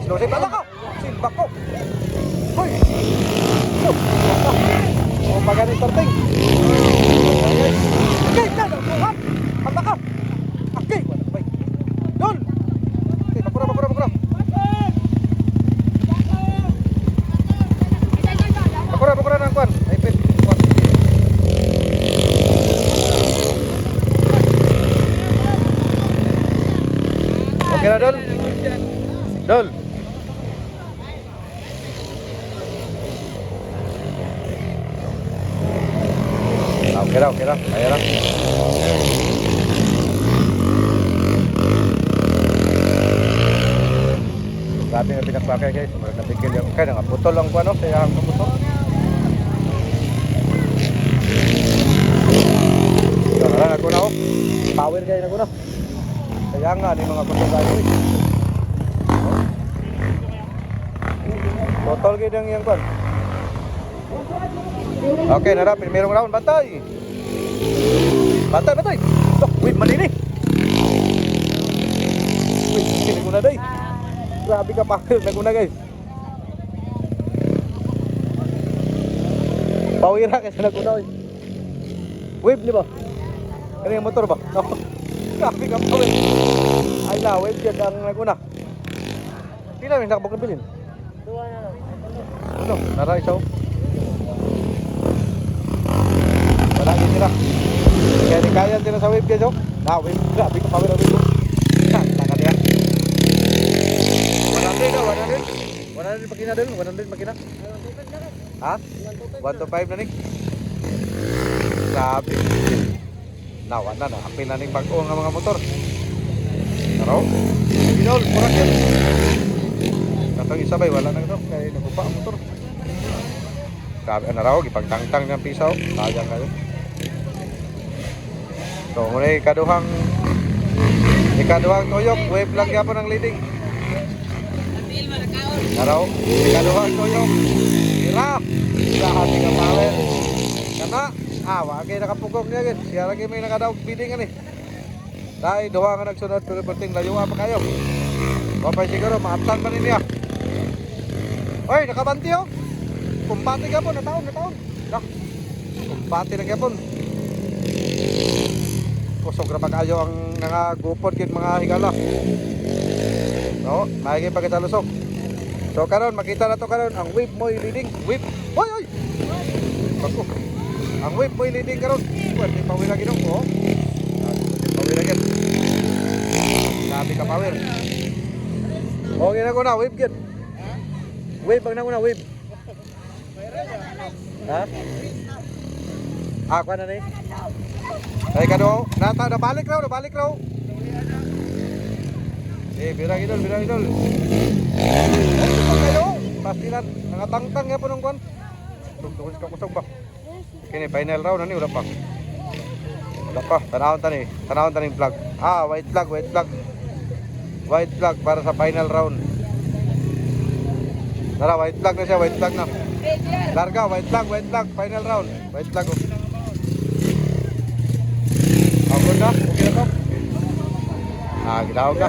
explosive. Ala ka! Silbak ko! Hoy! Oh, magaling starting. Okay, na! Buhat! Handa ka! Okay! Wala ba? Dol! Okay, bakura. Bakura ng kwan. Ipit. Kwan. Okay na, Dol? Dol! Okay lang. Kaya lang. Grabe nga pinakbakay guys. Napikil yung kaya nga putol lang ko ano. Kaya ang putol. Kaya ako na oh. Power kayo na ko na. Kaya nga ni mga putol tayo eh. Putol kayo ng yung kwan. Okay, narapin. Merong round. Bantay! Bantay! Look, wait, manini! Wait, naguna day. Grabe ka pa. Naguna guys. Pawira kasi naguna eh. Wave di ba? Ano yung motor ba? Grabe ka pa wave. Ay na, wave yan ang naguna. Hindi namin nakapag nabilin. Ano? Naray siya oh. Lagi sila. Kaya di kaya sila sa wave guys oh. Na wave. Grabe ka pa wave wave. Lakad yan. 100 na 100 makina dun. 100 makina. Ha? 1 to 5 na ning. Grabe. Nawan na. Apil na ning bago nga mga motor. Taraw. Pinol. Purak yan. Katong isabay. Wala na ito. Kaya nagupa ang motor. Grabe na raw. Ipagtangtang ng pisaw. Sayang kayo. So, muna ikaduhang tuyok, wave lang yapon ang leading. Araw, ikaduhang tuyok. Hirap. Lahat ng power. Kana, wag kayo nakapugong niya gid. Siya lagi may nakadaog bidding ani. Dahil duha nga nagsunod pero perting layo pa kayo. Papay siguro maatan pa niya. Oy, nakabanti oh. Kumpati ka po, na taon. Kumpati na ka po. Kusog na pa kayo ang nangagupod kit mga higala. So, maigi pa kita lusok. So, karon makita na to karon ang wave mo leading. Wave. Oy! Bago. Ang wave mo leading karon. Pwede pawira ginoo ko. Pawira gid. Sabi ka power. Okay na ko na, wave gid. Wave bang na ko na, wave. Ha? Ako na ni. Ay kado, nabalik raw. Birang idol. Kayo, pastilan, nangatangtang nga po ng kwan. Tugtugos ka kusog ba? Kini final round ani wala pa. Tanawon tani flag. White flag para sa final round. Tara, white flag na. Larga, white flag, final round. White flag. Ako na, okay na to. Gilawag na.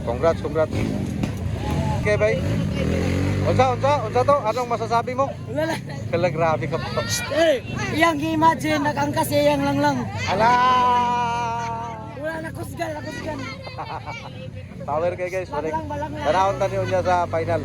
Congrats. Okay, bye. Unsa to? Anong masasabi mo? Wala. Kala grabe ka pa. Yang imagine nakangkas yang lang. Ala! Wala nakusgan. Power kayo guys. Balang. Tanawon tani unya sa final.